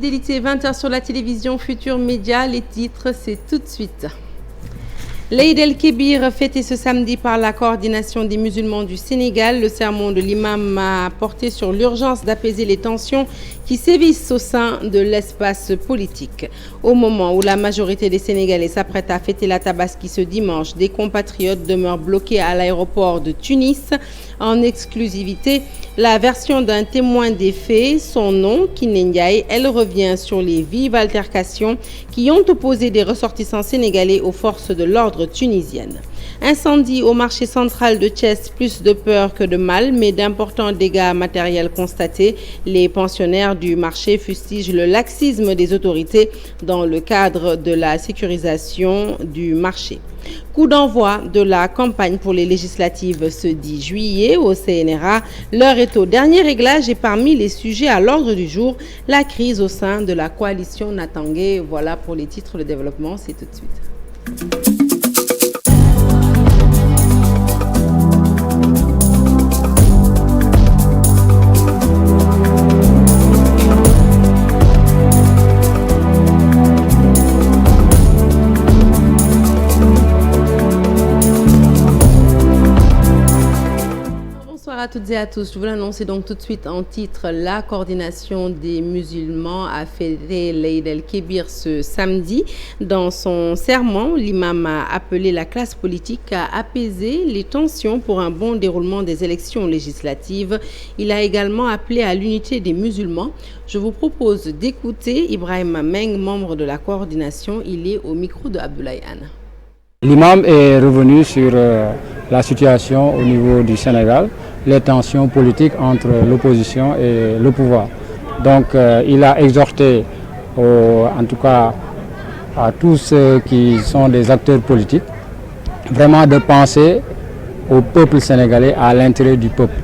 fidélité, 20h sur la télévision Futur Média. Les titres, c'est tout de suite. L'Aïd el-Kébir fêté ce samedi par la coordination des musulmans du Sénégal. Le sermon de l'imam a porté sur l'urgence d'apaiser les tensions qui sévissent au sein de l'espace politique. Au moment où la majorité des Sénégalais s'apprêtent à fêter la Tabaski ce dimanche, des compatriotes demeurent bloqués à l'aéroport de Tunis. En exclusivité, la version d'un témoin des faits, son nom, Kiné Ndiaye, elle revient sur les vives altercations qui ont opposé des ressortissants sénégalais aux forces de l'ordre tunisiennes. Incendie au marché central de Thiès, plus de peur que de mal, mais d'importants dégâts matériels constatés. Les pensionnaires du marché fustigent le laxisme des autorités dans le cadre de la sécurisation du marché. Coup d'envoi de la campagne pour les législatives ce 10 juillet au CNRA. L'heure est au dernier réglage et parmi les sujets à l'ordre du jour, la crise au sein de la coalition Natangé. Voilà pour les titres de développement, c'est tout de suite. Bonsoir à toutes et à tous. Je vous l'annonce donc tout de suite en titre. La coordination des musulmans a fêté l'Aïd el-Kébir ce samedi. Dans son sermon, l'imam a appelé la classe politique à apaiser les tensions pour un bon déroulement des élections législatives. Il a également appelé à l'unité des musulmans. Je vous propose d'écouter Ibrahim Meng, membre de la coordination. Il est au micro de Abdoulaye Anne. L'imam est revenu sur la situation au niveau du Sénégal, les tensions politiques entre l'opposition et le pouvoir. Donc il a exhorté, en tout cas à tous ceux qui sont des acteurs politiques, vraiment de penser au peuple sénégalais, à l'intérêt du peuple.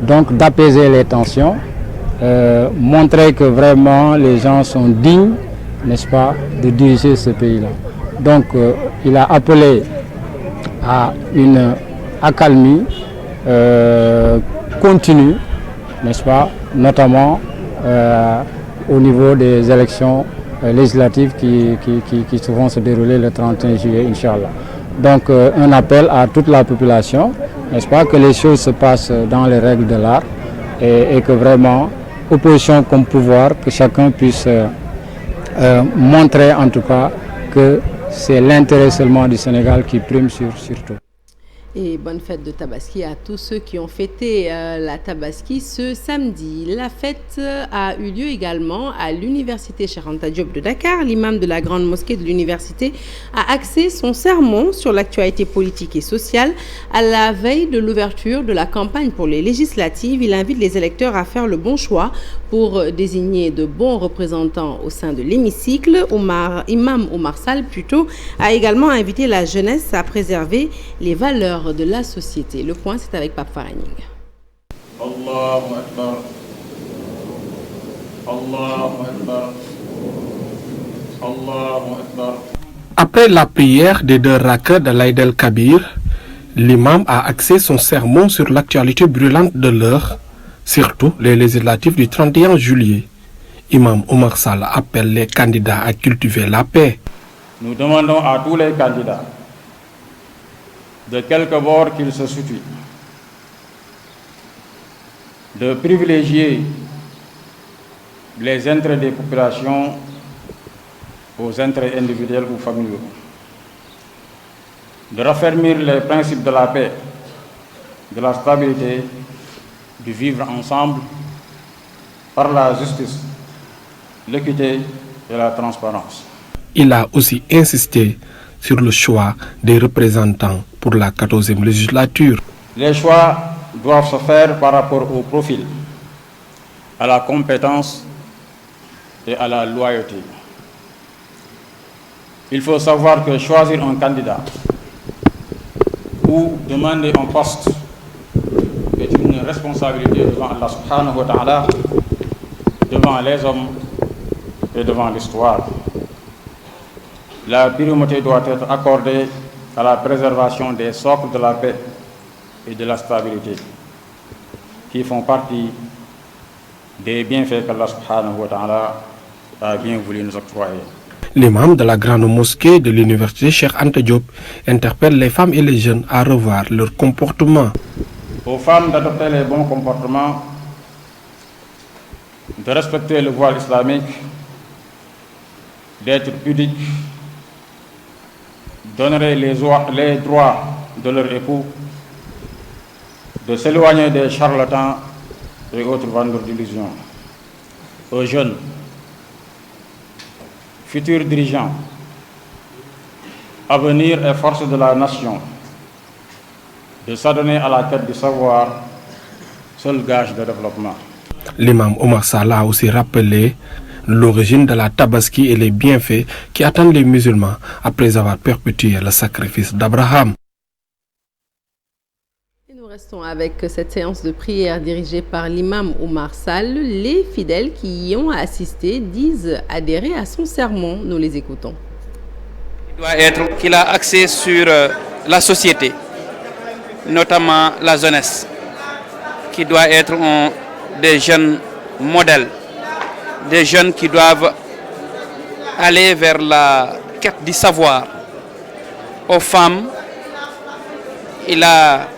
Donc d'apaiser les tensions, montrer que vraiment les gens sont dignes, n'est-ce pas, de diriger ce pays-là. Donc il a appelé à une accalmie continue, n'est-ce pas, notamment au niveau des élections législatives qui vont se dérouler le 31 juillet, Inch'Allah. Donc un appel à toute la population, n'est-ce pas, que les choses se passent dans les règles de l'art et que vraiment, opposition comme pouvoir, que chacun puisse montrer en tout cas que c'est l'intérêt seulement du Sénégal qui prime sur tout. Et bonne fête de Tabaski à tous ceux qui ont fêté la Tabaski ce samedi. La fête a eu lieu également à l'université Cheikh Anta Diop de Dakar. L'imam de la grande mosquée de l'université a axé son sermon sur l'actualité politique et sociale. À la veille de l'ouverture de la campagne pour les législatives, il invite les électeurs à faire le bon choix pour désigner de bons représentants au sein de l'hémicycle. Imam Omar Sall plutôt a également invité la jeunesse à préserver les valeurs de la société. Le point, c'est avec Pape Faraning. Allahu Akbar. Allahu Akbar. Allahu Akbar. Après la prière des 2 rakats de l'Aïd el-Kabir, l'imam a axé son sermon sur l'actualité brûlante de l'heure, surtout les législatives du 31 juillet. Imam Omar Sall appelle les candidats à cultiver la paix. Nous demandons à tous les candidats, de quelque bord qu'ils se situent, de privilégier les intérêts des populations aux intérêts individuels ou familiaux, de raffermir les principes de la paix, de la stabilité, du vivre ensemble par la justice, l'équité et la transparence. Il a aussi insisté sur le choix des représentants pour la 14e législature. Les choix doivent se faire par rapport au profil, à la compétence et à la loyauté. Il faut savoir que choisir un candidat ou demander un poste est une responsabilité devant Allah subhanahu wa ta'ala, devant les hommes et devant l'histoire. La priorité doit être accordée à la préservation des socles de la paix et de la stabilité, qui font partie des bienfaits qu'Allah subhanahu wa ta'ala a bien voulu nous octroyer. L'imam de la grande mosquée de l'université Cheikh Anta Diop interpelle les femmes et les jeunes à revoir leur comportement. Aux femmes d'adopter les bons comportements, de respecter le voile islamique, d'être pudiques, d'honorer les droits de leur époux, de s'éloigner des charlatans et autres vendeurs d'illusions. Aux jeunes, futurs dirigeants, avenir et force de la nation, de s'adonner à la quête du savoir, seul gage de développement. L'imam Omar Salah a aussi rappelé l'origine de la tabaski et les bienfaits qui attendent les musulmans après avoir perpétué le sacrifice d'Abraham. Nous restons avec cette séance de prière dirigée par l'imam Omar Sall. Les fidèles qui y ont assisté disent adhérer à son sermon. Nous les écoutons. Il doit être qu'il a axé sur la société, notamment la jeunesse, qui doit être des jeunes modèles, des jeunes qui doivent aller vers la quête du savoir. Aux femmes, il a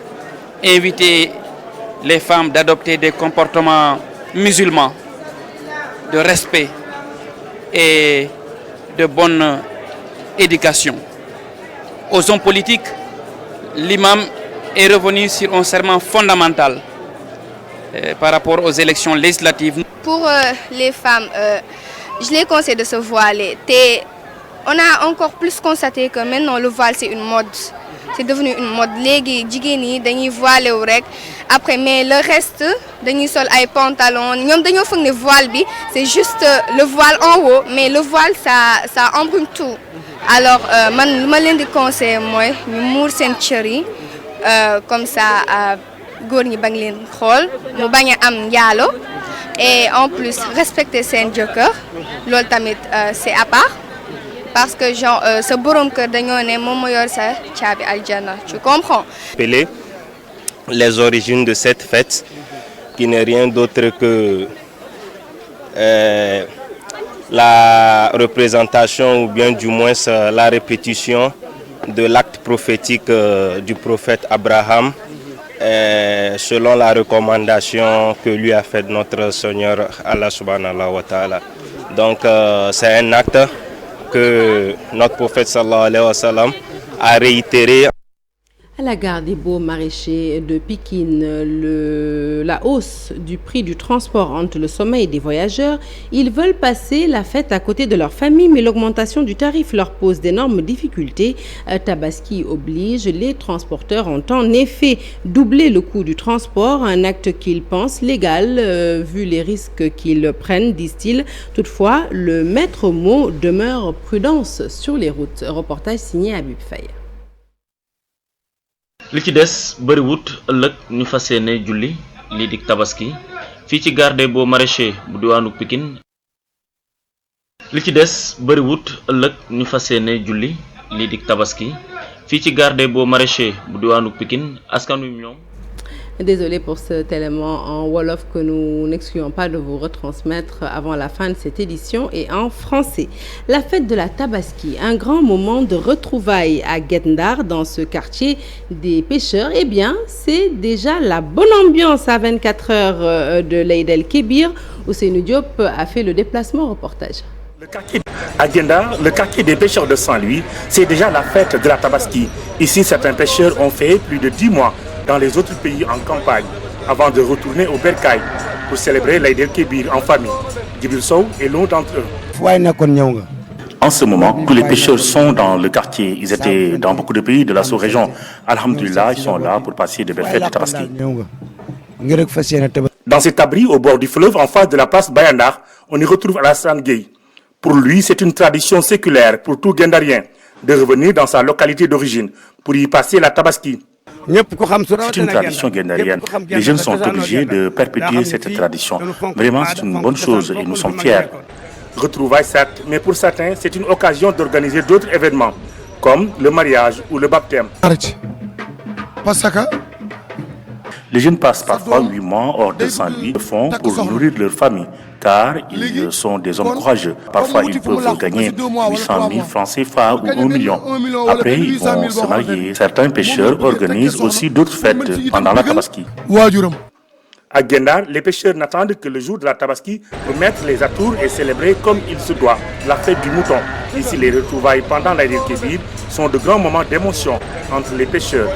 invité les femmes d'adopter des comportements musulmans, de respect et de bonne éducation. Aux hommes politiques, l'imam est revenu sur un serment fondamental par rapport aux élections législatives. Pour les femmes, je les conseille de se voiler. On a encore plus constaté que maintenant le voile c'est une mode. C'est devenu une mode. Les jigéni dañuy voilé wu rek. Après mais le reste dañuy sol ay pantalons. Ñom dañoo foog ne voile bi c'est juste le voile en haut, mais le voile ça embrume tout. Alors man lu ma leen di conseiller mooy ñu muur seen cër yi comme ça góor ñi bañ leen xool mu bañ a am njaalo et en plus respecter seen jëkkër loolu tamit c'est à part parce que genre sa borom kër dañoo ne moom moo yor sa caabi aljana, tu comprends. Rappeler les origines de cette fête qui n'est rien d'autre que la représentation ou bien du moins la répétition de l'acte prophétique du prophète Abraham selon la recommandation que lui a faite notre Seigneur Allah subhanahu wa ta'ala. Donc c'est un acte que notre prophète sallallahu alayhi wa sallam a réitéré. À la gare des Beaux Maraîchers de Pikine, la hausse du prix du transport entre le sommeil des voyageurs, ils veulent passer la fête à côté de leur famille, mais l'augmentation du tarif leur pose d'énormes difficultés. Tabaski oblige, les transporteurs ont en effet doublé le coût du transport, un acte qu'ils pensent légal vu les risques qu'ils prennent, disent-ils. Toutefois, le maître mot demeure prudence sur les routes. Reportage signé Habib Faye. li ci des bëriwut ëllëg ñu fas yéene julli lii di tabaski fii ci gare des Beaux Maraîchers bu diwaanu Pikine li ci des bëriwut ëllëg ñu fas yéene julli lii di tabaski fii ci gare des Beaux Maraîchers bu diwaanu Pikine askan wi ñoom. Désolé pour cet élément en Wolof que nous n'excluons pas de vous retransmettre avant la fin de cette édition et en français. La fête de la Tabaski, un grand moment de retrouvailles à Guet Ndar dans ce quartier des pêcheurs. Eh bien, c'est déjà la bonne ambiance à 24 heures de l'Eid el-Kébir où Ousseynou Diop a fait le déplacement reportage. Le quartier à Guet-Ndar, le quartier des pêcheurs de Saint-Louis, c'est déjà la fête de la Tabaski. Ici, certains pêcheurs ont fait plus de 10 mois dans les autres pays en campagne avant de retourner au Bercail pour célébrer l'Eid el-Kébir en famille. Djibril Sow est l'un d'entre eux. En ce moment, tous les pêcheurs sont dans le quartier. Ils étaient dans beaucoup de pays de la sous-région. Alhamdulillah, ils sont là pour passer de belles fêtes de Tabaski. Dans cet abri au bord du fleuve, en face de la place Bayandar, on y retrouve Alassane Gueye. Pour lui, c'est une tradition séculaire pour tout Guendarien de revenir dans sa localité d'origine pour y passer la Tabaski. C'est une tradition guendarienne. Les jeunes sont obligés de perpétuer cette tradition. Vraiment, c'est une bonne chose et nous sommes fiers. Retrouvailles certes, mais pour certains, c'est une occasion d'organiser d'autres événements, comme le mariage ou le baptême. Les jeunes passent parfois 8 mois hors de Saint-Louis, le font pour nourrir leur famille. car ils sont des hommes courageux. Parfois, ils peuvent gagner 800 000 francs CFA ou 1 million. Après, ils vont se marier. Certains pêcheurs organisent aussi d'autres fêtes pendant la Tabaski. À Gendar, les pêcheurs n'attendent que le jour de la Tabaski pour mettre les atours et célébrer comme il se doit la fête du mouton. Ici, les retrouvailles pendant l'Aïd el-Kébir sont de grands moments d'émotion entre les pêcheurs.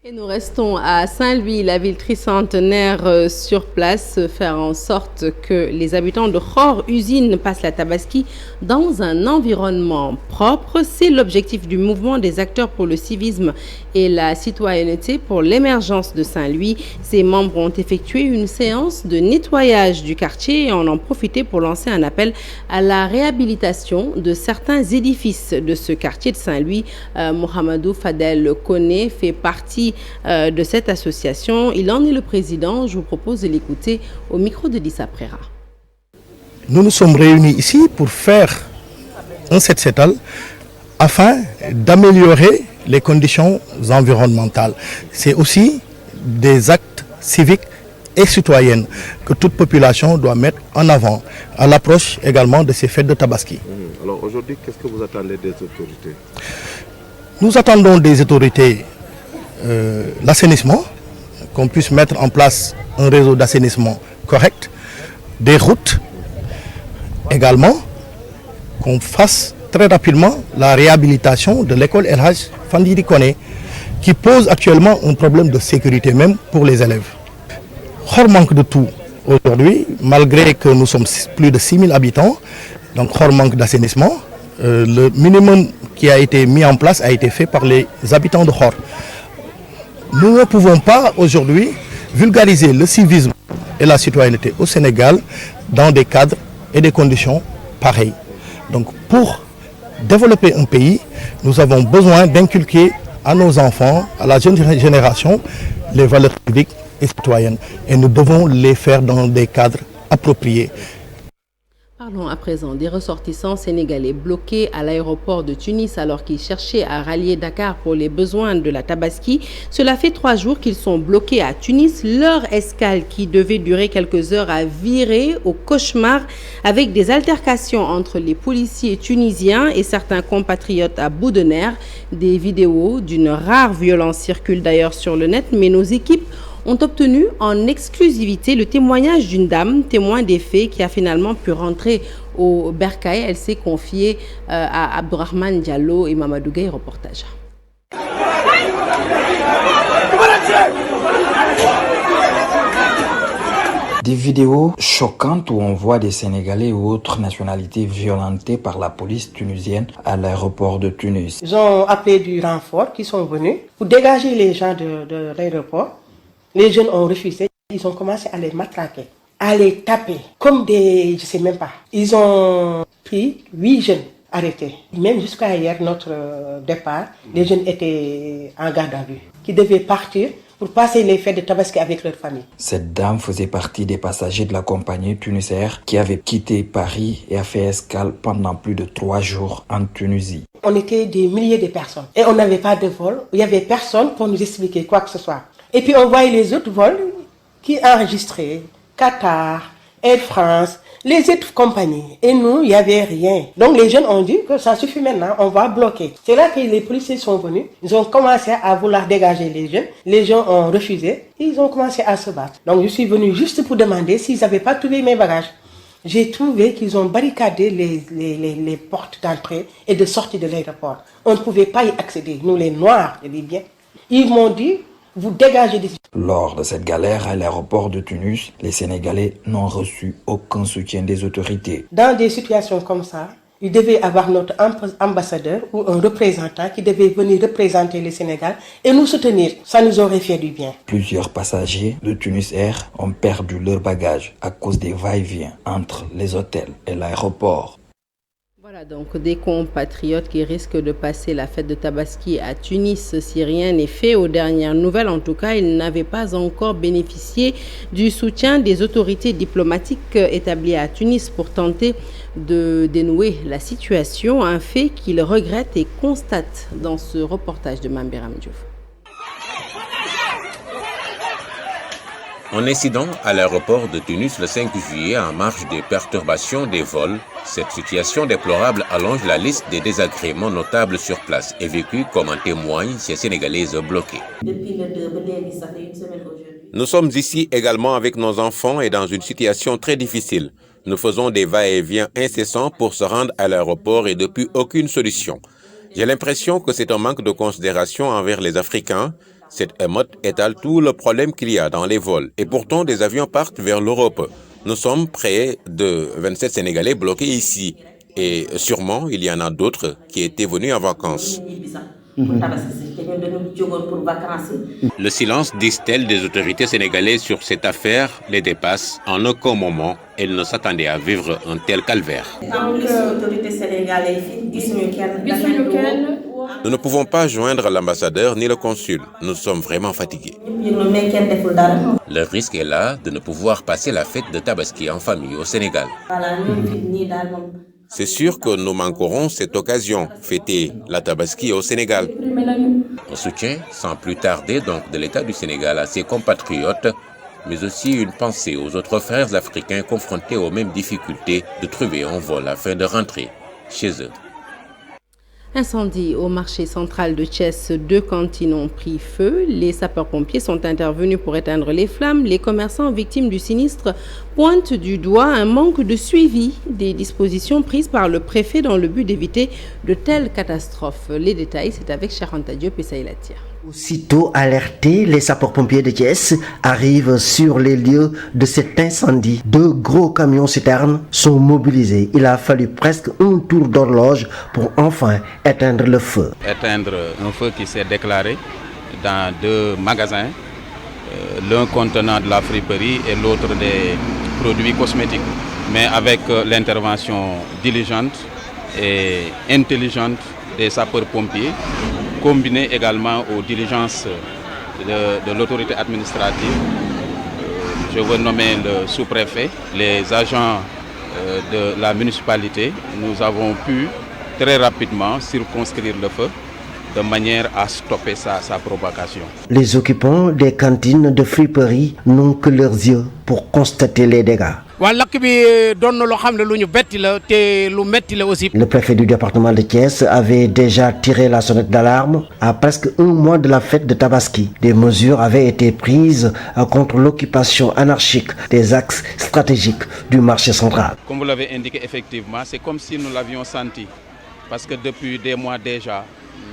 Et nous restons à Saint-Louis, la ville tricentenaire sur place, faire en sorte que les habitants de Khor-Usine passent la Tabaski dans un environnement propre. C'est l'objectif du mouvement des acteurs pour le civisme et la citoyenneté pour l'émergence de Saint-Louis. Ses membres ont effectué une séance de nettoyage du quartier et en ont profité pour lancer un appel à la réhabilitation de certains édifices de ce quartier de Saint-Louis. Mohamedou Fadel Koné fait partie de cette association. Il en est le président. Je vous propose de l'écouter au micro de Dissa Prera. Nous nous sommes réunis ici pour faire un set-setal afin d'améliorer les conditions environnementales. C'est aussi des actes civiques et citoyennes que toute population doit mettre en avant à l'approche également de ces fêtes de Tabaski. Alors aujourd'hui, qu'est-ce que vous attendez des autorités? Nous attendons des autorités l'assainissement, qu'on puisse mettre en place un réseau d'assainissement correct, des routes également, qu'on fasse très rapidement la réhabilitation de l'école El Hadj Fandidi Koné, qui pose actuellement un problème de sécurité même pour les élèves. Khor manque de tout aujourd'hui, malgré que nous sommes plus de 6000 habitants, donc Khor manque d'assainissement. Le minimum qui a été mis en place a été fait par les habitants de Khor. Nous ne pouvons pas aujourd'hui vulgariser le civisme et la citoyenneté au Sénégal dans des cadres et des conditions pareilles. Donc pour développer un pays, nous avons besoin d'inculquer à nos enfants, à la jeune génération, les valeurs civiques et citoyennes. Et nous devons les faire dans des cadres appropriés. Parlons à présent des ressortissants sénégalais bloqués à l'aéroport de Tunis alors qu'ils cherchaient à rallier Dakar pour les besoins de la Tabaski. Cela fait 3 jours qu'ils sont bloqués à Tunis. Leur escale qui devait durer quelques heures a viré au cauchemar avec des altercations entre les policiers tunisiens et certains compatriotes à bout de nerfs. Des vidéos d'une rare violence circulent d'ailleurs sur le net, mais nos équipes ont obtenu en exclusivité le témoignage d'une dame, témoin des faits, qui a finalement pu rentrer au Bercail. Elle s'est confiée à Abdourahmane Diallo et Mamadou Gueye. Reportage. Des vidéos choquantes où on voit des Sénégalais ou autres nationalités violentés par la police tunisienne à l'aéroport de Tunis. Ils ont appelé du renfort qui sont venus pour dégager les gens de l'aéroport. Les jeunes ont refusé, ils ont commencé à les matraquer, à les taper, comme des, je sais même pas. Ils ont pris 8 jeunes arrêtés. Même jusqu'à hier, notre départ, les jeunes étaient en garde à vue, qui devaient partir pour passer les fêtes de Tabaski avec leur famille. Cette dame faisait partie des passagers de la compagnie Tunis Air qui avait quitté Paris et a fait escale pendant plus de 3 jours en Tunisie. On était des milliers de personnes et on n'avait pas de vol, il n'y avait personne pour nous expliquer quoi que ce soit. Et puis on voyait les autres vols qui enregistraient, Qatar, Air France, les autres compagnies. Et nous, il n'y avait rien. Donc les jeunes ont dit que ça suffit maintenant, on va bloquer. C'est là que les policiers sont venus, ils ont commencé à vouloir dégager les jeunes. Les gens ont refusé, et ils ont commencé à se battre. Donc je suis venu juste pour demander s'ils n'avaient pas trouvé mes bagages. J'ai trouvé qu'ils ont barricadé les portes d'entrée et de sortie de l'aéroport. On ne pouvait pas y accéder, nous les Noirs, je dis bien. Ils m'ont dit, vous dégagez d'ici. Lors de cette galère à l'aéroport de Tunis, les Sénégalais n'ont reçu aucun soutien des autorités. Dans des situations comme ça, il devait avoir notre ambassadeur ou un représentant qui devait venir représenter le Sénégal et nous soutenir. Ça nous aurait fait du bien. Plusieurs passagers de Tunis Air ont perdu leur bagage à cause des va-et-vient entre les hôtels et l'aéroport. Voilà donc des compatriotes qui risquent de passer la fête de Tabaski à Tunis si rien n'est fait. Aux dernières nouvelles, en tout cas, ils n'avaient pas encore bénéficié du soutien des autorités diplomatiques établies à Tunis pour tenter de dénouer la situation, un fait qu'ils regrettent et constatent dans ce reportage de Mambiram Diouf. Un incident à l'aéroport de Tunis le 5 juillet en marge des perturbations des vols. Cette situation déplorable allonge la liste des désagréments notables sur place et vécus comme en témoignent ces Sénégalaises bloquées. Depuis le 2, ça fait une semaine aujourd'hui. Nous sommes ici également avec nos enfants et dans une situation très difficile. Nous faisons des va-et-vient incessants pour se rendre à l'aéroport et depuis aucune solution. J'ai l'impression que c'est un manque de considération envers les Africains. Cette émeute étale tout le problème qu'il y a dans les vols. Et pourtant, des avions partent vers l'Europe. Nous sommes près de 27 Sénégalais bloqués ici. Et sûrement, il y en a d'autres qui étaient venus en vacances. Le silence, disent-elles, des autorités sénégalaises sur cette affaire les dépasse. En aucun moment, elles ne s'attendaient à vivre un tel calvaire. Nous ne pouvons pas joindre l'ambassadeur ni le consul. Nous sommes vraiment fatigués. Le risque est là de ne pouvoir passer la fête de Tabaski en famille au Sénégal. C'est sûr que nous manquerons cette occasion, fêter la Tabaski au Sénégal. Un soutien sans plus tarder donc de l'État du Sénégal à ses compatriotes, mais aussi une pensée aux autres frères africains confrontés aux mêmes difficultés de trouver un vol afin de rentrer chez eux. Incendie au marché central de Thiès, 2 cantines ont pris feu. Les sapeurs-pompiers sont intervenus pour éteindre les flammes. Les commerçants victimes du sinistre pointent du doigt un manque de suivi des dispositions prises par le préfet dans le but d'éviter de telles catastrophes. Les détails, c'est avec Charanta Diop et Saïla Tia. Aussitôt alertés, les sapeurs-pompiers de Thiès arrivent sur les lieux de cet incendie. 2 gros camions citernes sont mobilisés. Il a fallu presque un tour d'horloge pour enfin éteindre le feu. Éteindre un feu qui s'est déclaré dans 2 magasins, l'un contenant de la friperie et l'autre des produits cosmétiques. Mais avec l'intervention diligente et intelligente des sapeurs-pompiers, combiné également aux diligences de l'autorité administrative. Je veux nommer le sous-préfet, les agents de la municipalité. Nous avons pu très rapidement circonscrire le feu de manière à stopper sa propagation. Les occupants des cantines de friperie n'ont que leurs yeux pour constater les dégâts. Le préfet du département de Thiès avait déjà tiré la sonnette d'alarme à presque un mois de la fête de Tabaski. Des mesures avaient été prises contre l'occupation anarchique des axes stratégiques du marché central. Comme vous l'avez indiqué, effectivement, c'est comme si nous l'avions senti. Parce que depuis des mois déjà,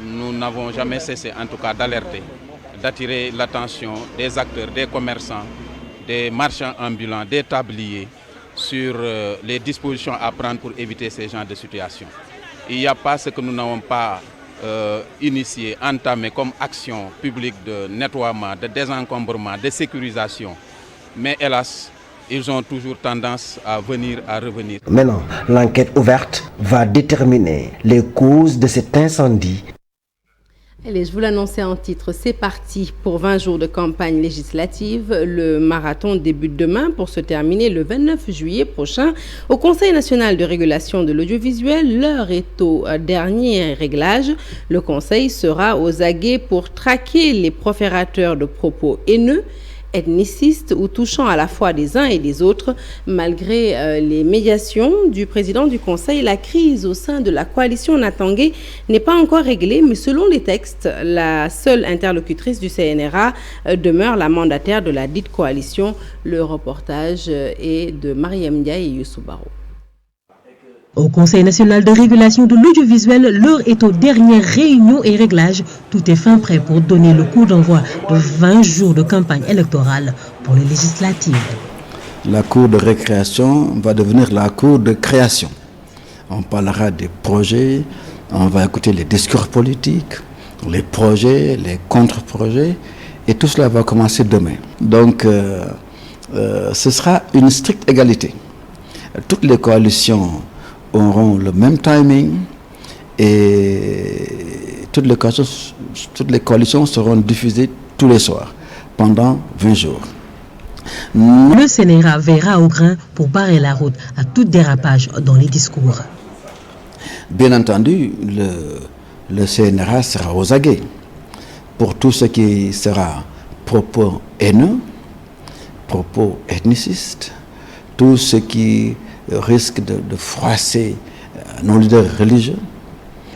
nous n'avons jamais cessé, en tout cas, d'alerter, d'attirer l'attention des acteurs, des commerçants, des marchands ambulants, des tabliers sur les dispositions à prendre pour éviter ces genres de situations. Il n'y a pas ce que nous n'avons pas initié, entamé comme action publique de nettoiement, de désencombrement, de sécurisation. Mais hélas, ils ont toujours tendance à revenir. Maintenant, l'enquête ouverte va déterminer les causes de cet incendie. Allez, je vous l'annonçais en titre, c'est parti pour 20 jours de campagne législative. Le marathon débute demain pour se terminer le 29 juillet prochain. Au Conseil national de régulation de l'audiovisuel, l'heure est au dernier réglage. Le Conseil sera aux aguets pour traquer les proférateurs de propos haineux, ethnicistes ou touchant à la fois des uns et des autres. Malgré les médiations du président du Conseil, la crise au sein de la coalition Natangé n'est pas encore réglée, mais selon les textes, la seule interlocutrice du CNRA demeure la mandataire de la dite coalition. Le reportage est de Mariam Ndiaye et Youssou Baro. Au Conseil national de régulation de l'audiovisuel, l'heure est aux dernières réunions et réglages. Tout est fin prêt pour donner le coup d'envoi de 20 jours de campagne électorale pour les législatives. La cour de récréation va devenir la cour de création. On parlera des projets, on va écouter les discours politiques, les projets, les contre-projets, et tout cela va commencer demain. Donc, ce sera une stricte égalité. Toutes les coalitions auront le même timing et toutes les coalitions seront diffusées tous les soirs pendant 20 jours. Le CNRA veillera au grain pour barrer la route à tout dérapage dans les discours. Bien entendu, le CNRA sera aux aguets pour tout ce qui sera propos haineux propos ethnicistes, tout ce qui risque de froisser nos leaders religieux.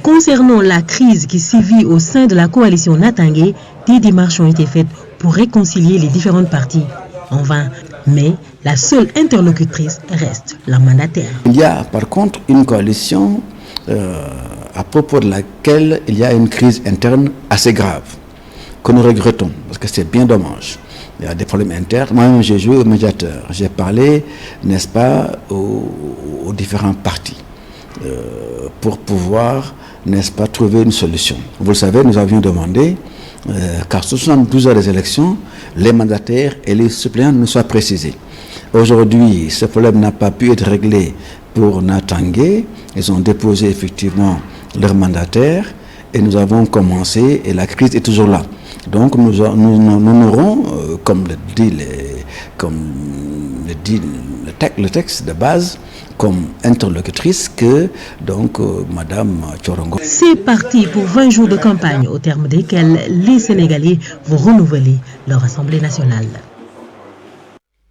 Concernant la crise qui sévit au sein de la coalition Natangé, des démarches ont été faites pour réconcilier les différentes parties. En vain, mais la seule interlocutrice reste la mandataire. Il y a par contre une coalition à propos de laquelle il y a une crise interne assez grave, que nous regrettons, parce que c'est bien dommage. Il y a des problèmes internes. Moi-même, j'ai joué au médiateur. J'ai parlé, n'est-ce pas, aux différents partis pour pouvoir, n'est-ce pas, trouver une solution. Vous le savez, nous avions demandé qu'à 72 heures des élections, les mandataires et les suppléants ne soient précisés. Aujourd'hui, ce problème n'a pas pu être réglé pour Natangé. Ils ont déposé effectivement leurs mandataires et nous avons commencé et la crise est toujours là. Donc nous n'aurons, comme le dit le texte de base, comme interlocutrice que donc Madame Tchorongo. C'est parti pour 20 jours de campagne au terme desquels les Sénégalais vont renouveler leur Assemblée nationale.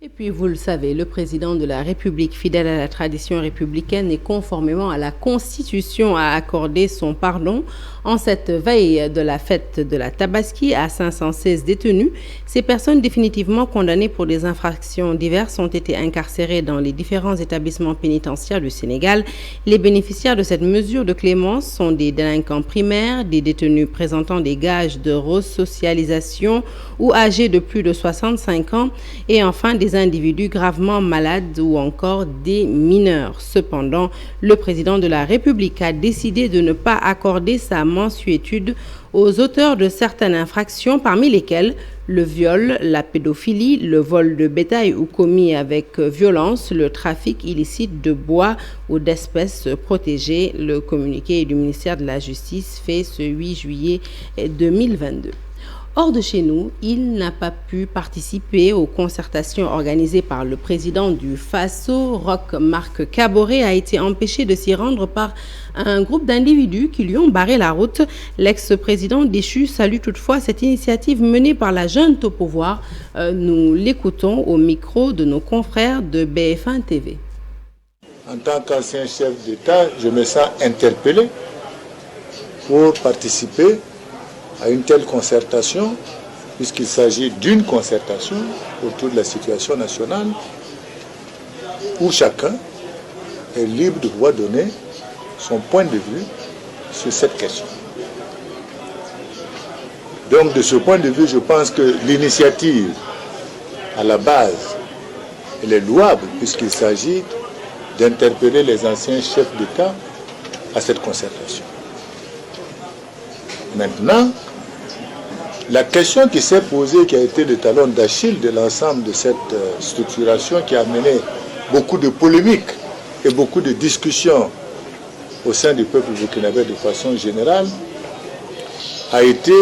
Et puis, vous le savez, le président de la République, fidèle à la tradition républicaine et conformément à la Constitution, a accordé son pardon en cette veille de la fête de la Tabaski à 516 détenus. Ces personnes définitivement condamnées pour des infractions diverses ont été incarcérées dans les différents établissements pénitentiaires du Sénégal. Les bénéficiaires de cette mesure de clémence sont des délinquants primaires, des détenus présentant des gages de resocialisation ou âgés de plus de 65 ans et enfin des individus gravement malades ou encore des mineurs. Cependant, le président de la République a décidé de ne pas accorder sa mensuétude aux auteurs de certaines infractions, parmi lesquelles le viol, la pédophilie, le vol de bétail ou commis avec violence, le trafic illicite de bois ou d'espèces protégées. Le communiqué du ministère de la Justice fait ce 8 juillet 2022. Hors de chez nous, il n'a pas pu participer aux concertations organisées par le président du FASO, Roch Marc Kaboré, a été empêché de s'y rendre par un groupe d'individus qui lui ont barré la route. L'ex-président déchu salue toutefois cette initiative menée par la junte au pouvoir. Nous l'écoutons au micro de nos confrères de BF1 TV. En tant qu'ancien chef d'État, je me sens interpellé pour participer à une telle concertation, puisqu'il s'agit d'une concertation autour de la situation nationale, où chacun est libre de pouvoir donner son point de vue sur cette question. Donc de ce point de vue, je pense que l'initiative, à la base, elle est louable, puisqu'il s'agit d'interpeller les anciens chefs d'État à cette concertation. Maintenant, la question qui s'est posée, qui a été le talon d'Achille de l'ensemble de cette structuration, qui a mené beaucoup de polémiques et beaucoup de discussions au sein du peuple burkinabé de façon générale, a été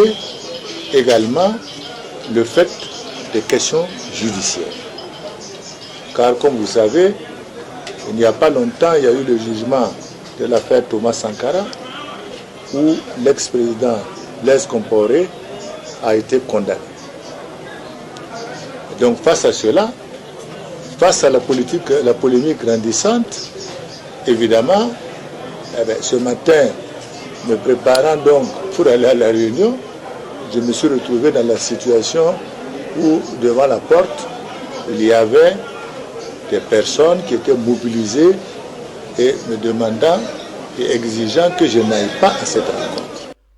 également le fait des questions judiciaires. Car comme vous savez, il n'y a pas longtemps, il y a eu le jugement de l'affaire Thomas Sankara, où l'ex-président Blaise Compaoré a été condamné. Donc face à cela, face à la polémique grandissante, évidemment, ce matin, me préparant donc pour aller à la réunion, je me suis retrouvé dans la situation où, devant la porte, il y avait des personnes qui étaient mobilisées et me demandant et exigeant que je n'aille pas à cette rencontre.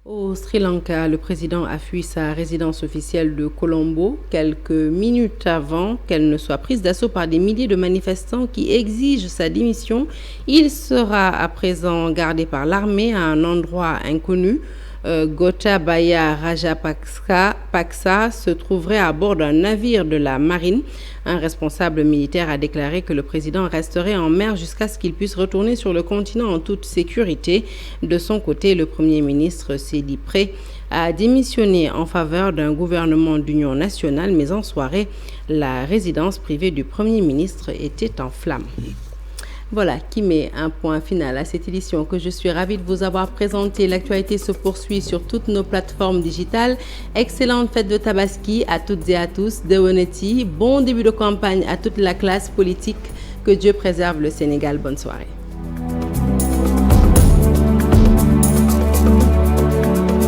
Au Sri Lanka, le président a fui sa résidence officielle de Colombo quelques minutes avant qu'elle ne soit prise d'assaut par des milliers de manifestants qui exigent sa démission. Il sera à présent gardé par l'armée à un endroit inconnu. Gotabaya Rajapaksa se trouverait à bord d'un navire de la marine. Un responsable militaire a déclaré que le président resterait en mer jusqu'à ce qu'il puisse retourner sur le continent en toute sécurité. De son côté, le premier ministre Sedi Pré a démissionné en faveur d'un gouvernement d'union nationale, mais en soirée, la résidence privée du premier ministre était en flammes. Voilà qui met un point final à cette édition que je suis ravie de vous avoir présentée. L'actualité se poursuit sur toutes nos plateformes digitales. Excellente fête de Tabaski à toutes et à tous. Déwénati, bon début de campagne à toute la classe politique. Que Dieu préserve le Sénégal. Bonne soirée.